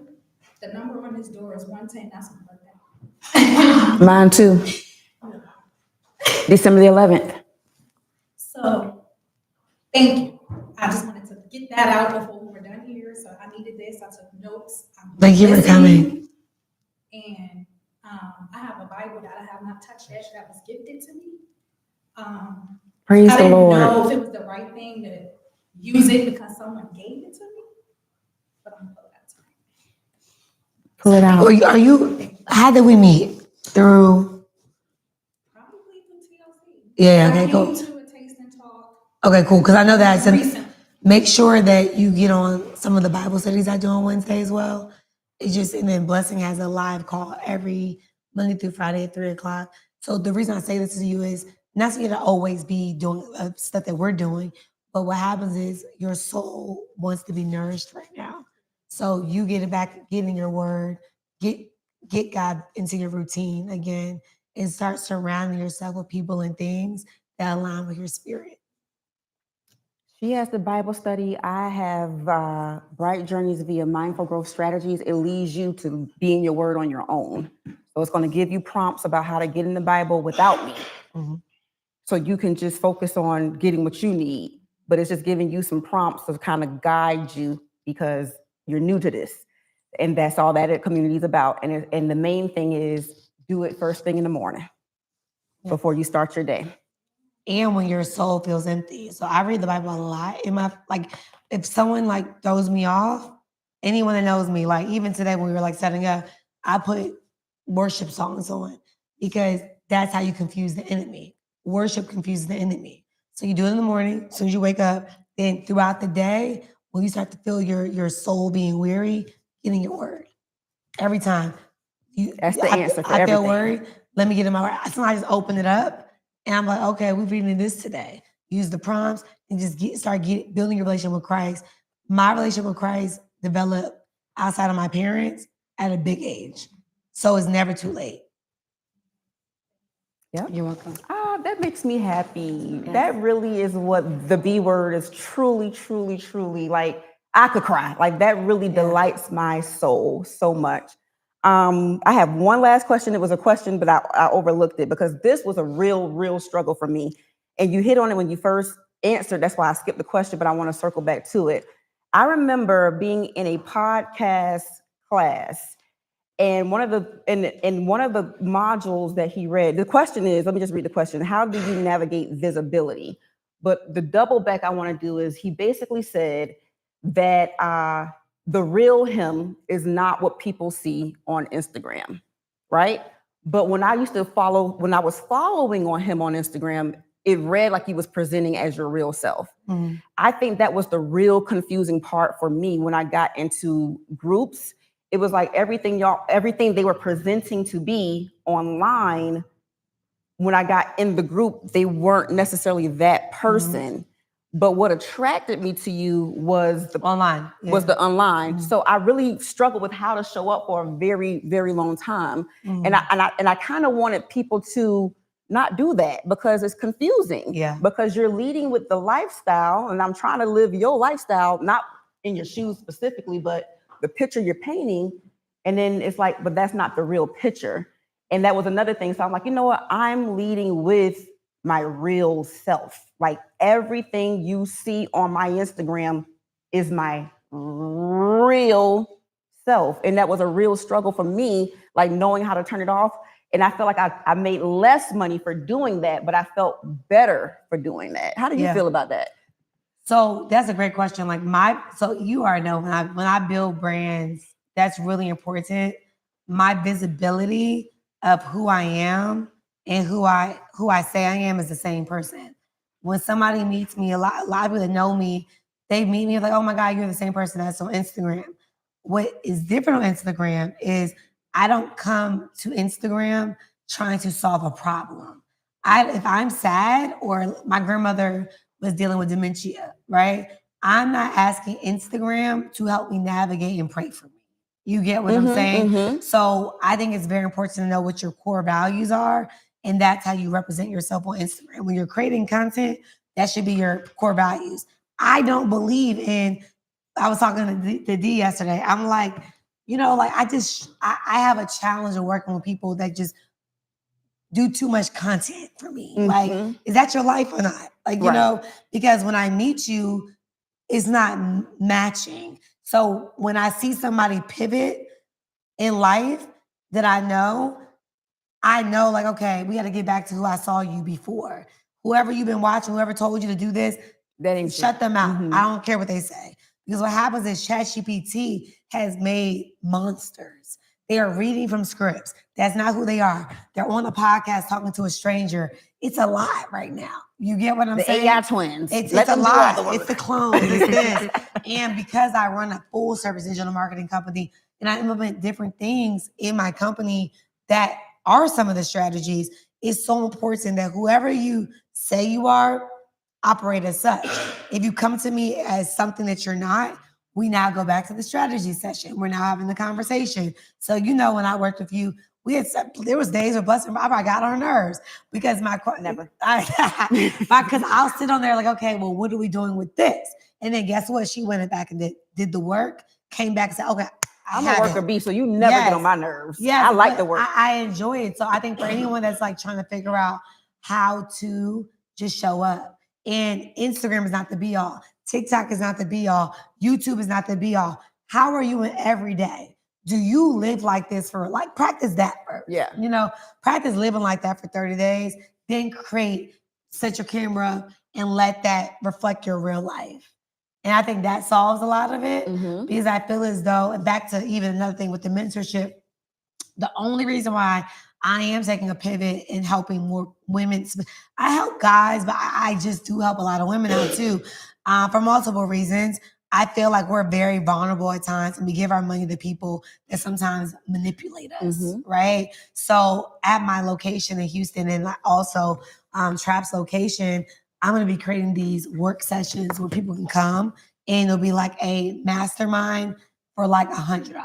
The number on this door is 110. That's my birthday. Mine too. December the 11th. So, thank you. I just wanted to get that out before we were done here. So I needed this. I took notes. I'm Thank you for listening. coming. And I have a Bible that I have not touched yet that was gifted to me. Praise I the didn't Lord. know if it was the right thing to use it because someone gave it to me, but I'm gonna pull it out tonight. Pull it out. How did we meet? Through, Probably through TLC. yeah, I okay, came cool. to a taste and talk Okay, cool. Because I know that recently. make sure that you get on some of the Bible studies I do on Wednesday as well. It's just, and then Blessing has a live call every Monday through Friday at 3:00. So the reason I say this to you is not for you to always be doing stuff that we're doing, but what happens is your soul wants to be nourished right now. So you get in your word, get God into your routine again, and start surrounding yourself with people and things that align with your spirit. She has the Bible study. I have Bright Journeys via Mindful Growth Strategies. It leads you to be in your word on your own. So it's going to give you prompts about how to get in the Bible without me. Mhm. So you can just focus on getting what you need. But it's just giving you some prompts to kind of guide you because you're new to this. And that's all that community is about. And the main thing is do it first thing in the morning Yeah. before you start your day. and when your soul feels empty. So I read the Bible a lot. In my like, if someone like throws me off, anyone that knows me, like even today when we were like setting up, I put worship songs on because that's how you confuse the enemy. Worship confuses the enemy. So you do it in the morning, as soon as you wake up, then throughout the day, when you start to feel your soul being weary, get in your word. Every time. That's the answer for I feel everything. worried. Let me get in my word. Sometimes I just open it up and I'm like, okay, we're reading this today. Use the prompts and just start building your relationship with Christ. My relationship with Christ developed outside of my parents at a big age. So it's never too late. Yep. You're welcome. That makes me happy. Yes. That really is what the B word is truly, truly, truly like. I could cry. Like that really delights my soul so much. I have one last question. It was a question, but I overlooked it because this was a real struggle for me. And you hit on it when you first answered. That's why I skipped the question, but I want to circle back to it. I remember being in a podcast class. And one of the in one of the modules that he read, the question is, let me just read the question. How do you navigate visibility? But the double back I want to do is he basically said that the real him is not what people see on Instagram, right? But when I was following on him on Instagram, it read like he was presenting as your real self. Mm-hmm. I think that was the real confusing part for me when I got into groups. It was like everything they were presenting to be online. When I got in the group, they weren't necessarily that person. Mm-hmm. But what attracted me to you was the online. Mm-hmm. So I really struggled with how to show up for a very, very long time. Mm-hmm. And I kind of wanted people to not do that because it's confusing. Yeah. Because you're leading with the lifestyle, and I'm trying to live your lifestyle, not in your shoes specifically, but the picture you're painting. And then it's like, but that's not the real picture. And that was another thing. So I'm like, you know what? I'm leading with my real self. Like everything you see on my Instagram is my real self. And that was a real struggle for me, like knowing how to turn it off. And I feel like I made less money for doing that, but I felt better for doing that. How do you feel about that? So that's a great question. So you already know when I build brands, that's really important. My visibility of who I am and who I say I am is the same person. When somebody meets me, a lot of people that know me, they meet me like, oh my God, you're the same person that's on Instagram. What is different on Instagram is I don't come to Instagram trying to solve a problem. If I'm sad or my grandmother was dealing with dementia, right? I'm not asking Instagram to help me navigate and pray for me. You get what I'm saying? Mm-hmm. So I think it's very important to know what your core values are. And that's how you represent yourself on Instagram. When you're creating content, that should be your core values. I don't believe in, I was talking to D yesterday. I'm like, I have a challenge of working with people that just do too much content for me. Mm-hmm. Like, is that your life or not? Because when I meet you, it's not matching. So when I see somebody pivot in life that I know like, okay, we got to get back to who I saw you before. Whoever you've been watching, whoever told you to do this, shut them out. Mm-hmm. I don't care what they say. Because what happens is ChatGPT has made monsters. They are reading from scripts. That's not who they are. They're on a podcast talking to a stranger. It's a lot right now. You get what I'm saying? The AI twins. It's a lot. It's the clones. It's this. And because I run a full service digital marketing company and I implement different things in my company that are some of the strategies, it's so important that whoever you say you are, operate as such. If you come to me as something that you're not, we now go back to the strategy session. We're now having the conversation. So, when I worked with you, there was days where Blessing Bob, I got on her nerves because because I'll sit on there like, okay, well, what are we doing with this? And then guess what? She went back and did the work, came back and said, okay, I'm a worker bee, so you never get on my nerves. Yes, I like the work. I enjoy it. So I think for anyone that's like trying to figure out how to just show up, and Instagram is not the be all. TikTok is not the be all. YouTube is not the be all. How are you in every day? Do you live like this practice that first? Yeah. Practice living like that for 30 days, then create set your camera and let that reflect your real life. And I think that solves a lot of it Mhm. because I feel as though, and back to even another thing with the mentorship, the only reason why I am taking a pivot and helping more women, I help guys, but I just do help a lot of women out too, for multiple reasons. I feel like we're very vulnerable at times and we give our money to people that sometimes manipulate us, Mhm. right? So at my location in Houston and also Trap's location, I'm going to be creating these work sessions where people can come and it'll be like a mastermind for like $100,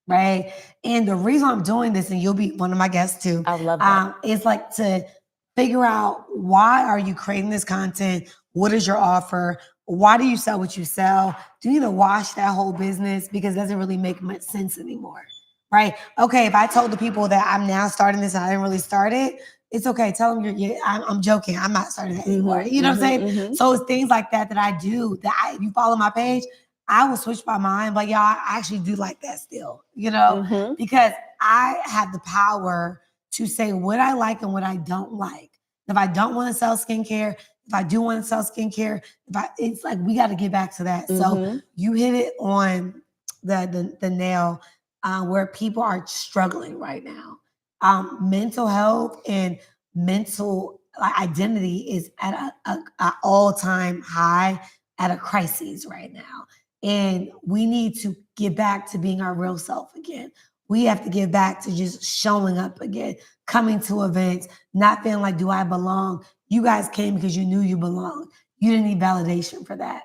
right? And the reason I'm doing this, and you'll be one of my guests too, I love that. is like to figure out why are you creating this content? What is your offer? Why do you sell what you sell? Do you need to wash that whole business because it doesn't really make much sense anymore, right? Okay, if I told the people that I'm now starting this and I didn't really start it, it's okay. Tell them I'm joking. I'm not starting that anymore. Mhm, You know what I'm mhm, saying? mhm. So it's things like that I do that if you follow my page, I will switch my mind. But y'all, I actually do like that still, Mhm. because I have the power to say what I like and what I don't like. If I don't want to sell skincare, if I do want to sell skincare, it's like we got to get back to that. So Mhm. you hit it on the nail where people are struggling right now. Mental health and mental identity is at a all-time high, at a crisis right now. And we need to get back to being our real self again. We have to get back to just showing up again, coming to events, not feeling like, do I belong? You guys came because you knew you belonged. You didn't need validation for that.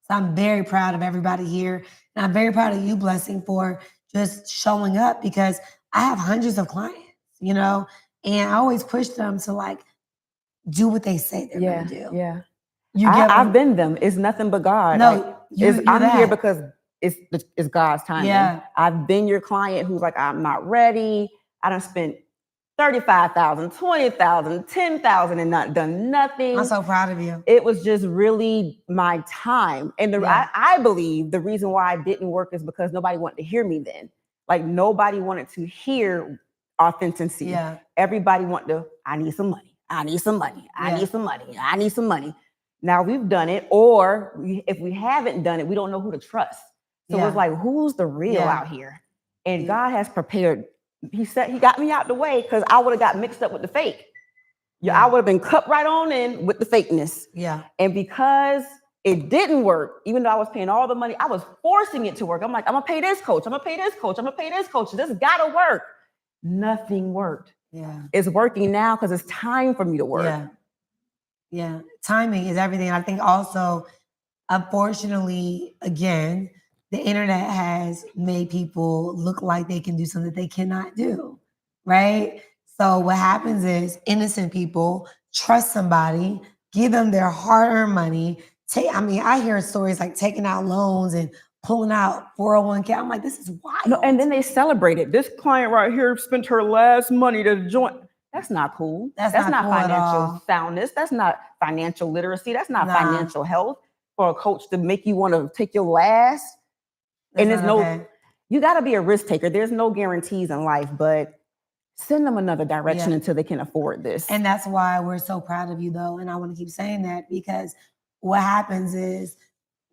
So I'm very proud of everybody here. And I'm very proud of you, Blessing, for just showing up because I have hundreds of clients, and I always push them to like do what they say they're Yeah, going to do. yeah. You get I've been them. It's nothing but God. No, Like, you're I'm here that. because it's God's timing. Yeah. I've been your client who's like, I'm not ready. I done spent 35,000, 20,000, 10,000 and not done nothing. I'm so proud of you. It was just really my time. And Yeah. I believe the reason why it didn't work is because nobody wanted to hear me then. Like nobody wanted to hear authenticity. Yeah. Everybody wanted to, I need some money. I need some money. I Yeah. need some money. I need some money. Now we've done it, or if we haven't done it, we don't know who to trust. So Yeah. it's like, who's the real Yeah. out here? And Yeah. God has prepared. He said he got me out the way because I would have got mixed up with the fake. Yeah. I would have been cut right on in with the fakeness. Yeah. And because it didn't work, even though I was paying all the money, I was forcing it to work. I'm like, I'm gonna pay this coach. I'm gonna pay this coach. I'm gonna pay this coach. This gotta work. Nothing worked. Yeah. It's working now because it's time for me to work. Yeah. Yeah. Timing is everything. I think also, unfortunately, again, the internet has made people look like they can do something they cannot do, right? So what happens is innocent people trust somebody, give them their hard-earned money. I hear stories like taking out loans and pulling out 401k. I'm like, this is wild. No, and then they celebrate it. This client right here spent her last money to join. That's not cool. That's not not cool at financial all. soundness. That's not financial literacy. That's not Nah. financial health for a coach to make you want to take your last. That's and not there's okay. you got to be a risk taker. There's no guarantees in life, but send them another direction Yeah. until they can afford this. And that's why we're so proud of you, though. And I want to keep saying that because what happens is,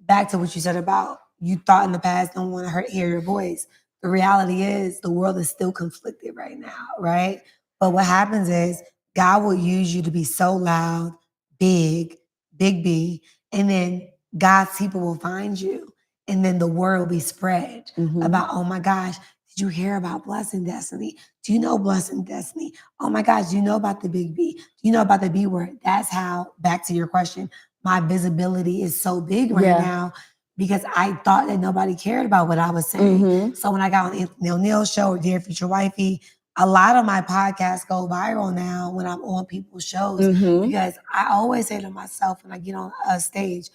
back to what you said about you thought in the past don't want to hear your voice. The reality is the world is still conflicted right now, right? But what happens is God will use you to be so loud, big B, and then God's people will find you. And then the word will be spread Mhm. about, oh my gosh, did you hear about Blessing Destiny? Do you know Blessing Destiny? Oh my gosh, do you know about the big B? Do you know about the B word? That's how, back to your question, my visibility is so big right Yeah. now because I thought that nobody cared about what I was saying. Mhm. So when I got on Anthony O'Neill's show or Dear Future Wifey, a lot of my podcasts go viral now when I'm on people's shows Mhm. because I always say to myself when I get on a stage,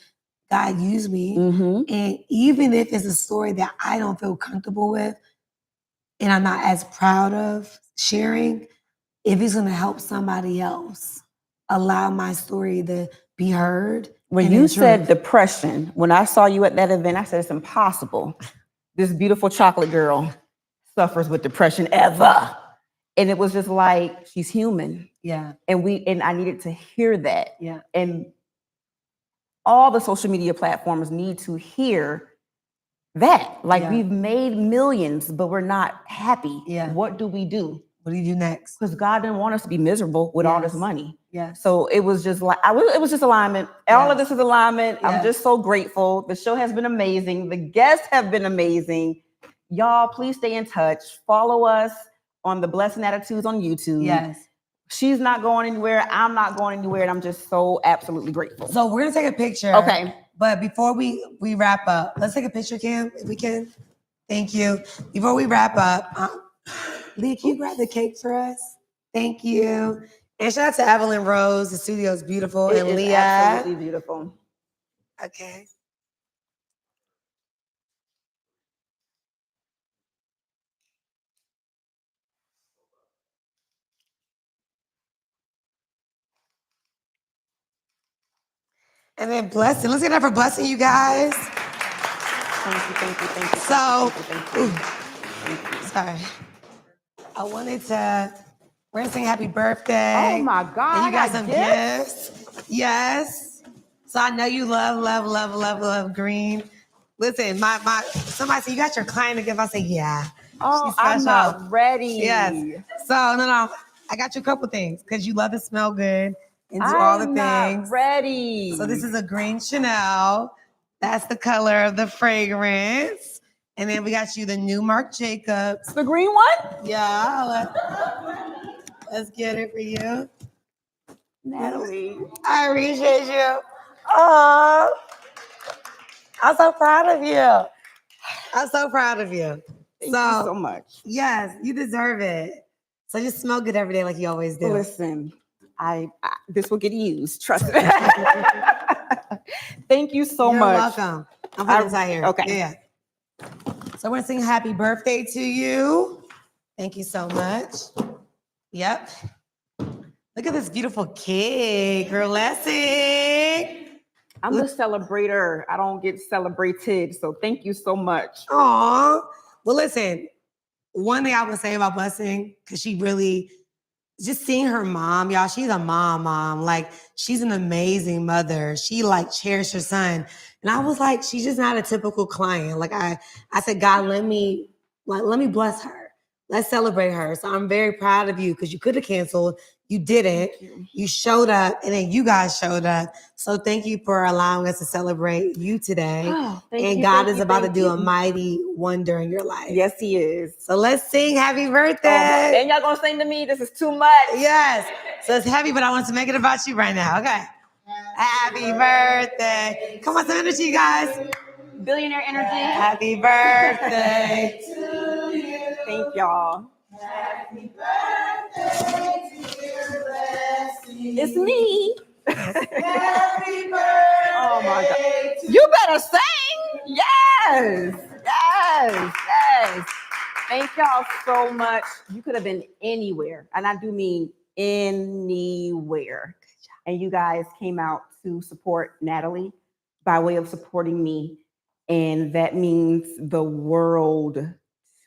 God use me. Mhm. And even if it's a story that I don't feel comfortable with and I'm not as proud of sharing, if it's going to help somebody else, allow my story to be heard. When and you in said truth. depression, when I saw you at that event, I said, it's impossible. This beautiful chocolate girl suffers with depression ever. And it was just like, she's human. Yeah. And I needed to hear that. Yeah. And all the social media platforms need to hear that. Like, Yeah. we've made millions, but we're not happy. Yeah. What do we do? What do you do next? Because God didn't want us to be miserable with all this Yes. money. Yes. So it was just like, it was just alignment. All of Yes. this is alignment. Yes. I'm just so grateful. The show has been amazing. The guests have been amazing. Y'all, please stay in touch. Follow us on the Blessing Attitudes on YouTube. Yes. She's not going anywhere. I'm not going anywhere. And I'm just so absolutely grateful. So we're gonna take a picture. Okay. But before we wrap up, let's take a picture, Kim, if we can. Thank you. Before we wrap up, Leah, can you grab the cake for us? Thank you. And shout out to Evelyn Rose. The studio is beautiful. It and is Leah. absolutely beautiful. Okay. And then Blessing. Let's get up for Blessing, you guys. Thank you, thank you, thank you. So, thank you, thank you. Sorry. I wanted to, we're gonna sing happy birthday. Oh my God. And you got I some gifts? gifts. Yes. So I know you love green. Listen, somebody said, you got your client a gift. I say, yeah. Oh, She's I'm special. not ready. Yes. So no, I got you a couple things because you love to smell good and do all the I'm not things. ready. So this is a green Chanel. That's the color of the fragrance. And then we got you the new Marc Jacobs. the green one? Yeah. Let's get it for you. Natalie. I appreciate you. Oh, I'm so proud of you. I'm so proud of you. Thank you so much. Yes, you deserve it. So just smell good every day like you always do. Listen, I this will get used. Trust me. Thank you so You're much. welcome. I'm putting this out here. Okay. Yeah. So we're gonna sing happy birthday to you. Thank you so much. Yep. Look at this beautiful cake, burlesque. I'm the celebrator. I don't get celebrated. So thank you so much. Aw. Well, listen, one thing I would say about Blessing, because she really, just seeing her mom, y'all, she's a mom. Like, she's an amazing mother. She, like, cherished her son. And I was like, she's just not a typical client. Like, I said, God, let me bless her. Let's celebrate her. So I'm very proud of you because you could have canceled. You didn't. You showed up, and then you guys showed up. So thank you for allowing us to celebrate you today. Oh, And God is about to do a mighty wonder in your life. Yes, he is. So let's sing happy birthday. And y'all gonna sing to me? This is too much. Yes. So it's heavy, but I want to make it about you right now. Okay. Happy birthday. Come on, some energy, you guys. Billionaire energy. Happy birthday to you. Thank y'all. Happy birthday, dear Blessing. It's me. Happy birthday. Oh my God. You better sing. Yes. Yes. Yes. Thank y'all so much. You could have been anywhere. And I do mean anywhere. And you guys came out to support Natalie by way of supporting me. And that means the world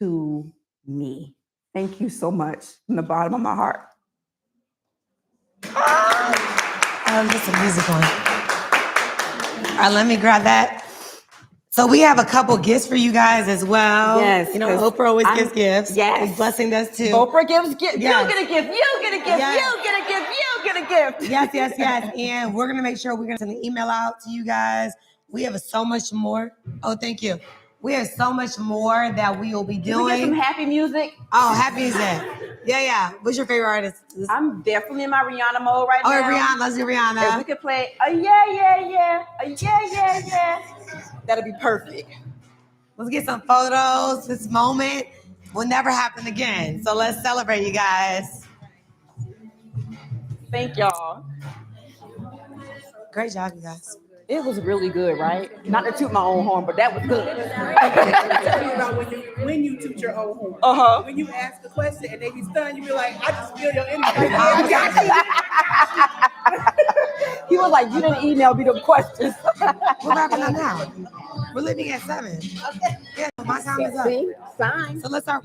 to me. Thank you so much from the bottom of my heart. Just a music one. All right, let me grab that. So we have a couple gifts for you guys as well. Yes, You know, 'cause Oprah always I'm- gives gifts. yes. And Blessing does too. Oprah gives gift. Yes. You get a gift. You get a gift. Yes. You get a gift. You get a gift. Yes. And we're going to make sure we're going to send an email out to you guys. We have so much more. Oh, thank you. We have so much more that we will be Can we get some doing. happy music? Oh, happy music. Yeah. What's your favorite artist? I'm definitely in my Rihanna mode right Oh, now. Rihanna. Let's do If we Rihanna. could play a yeah. That'd be perfect. Let's get some photos. This moment will never happen again. So let's celebrate, you guys. Thank y'all. Great job, you guys. It was really good, right? Not to toot my own horn, but that was good. About when you toot your own horn. Uh-huh. When you ask a question and they be stunned, you be like, I just feel your energy. Like, I got you. He was like, you didn't email me the questions. We're wrapping up now. We're leaving at 7. Okay. Yeah, my time is up. See? Sign. So let's start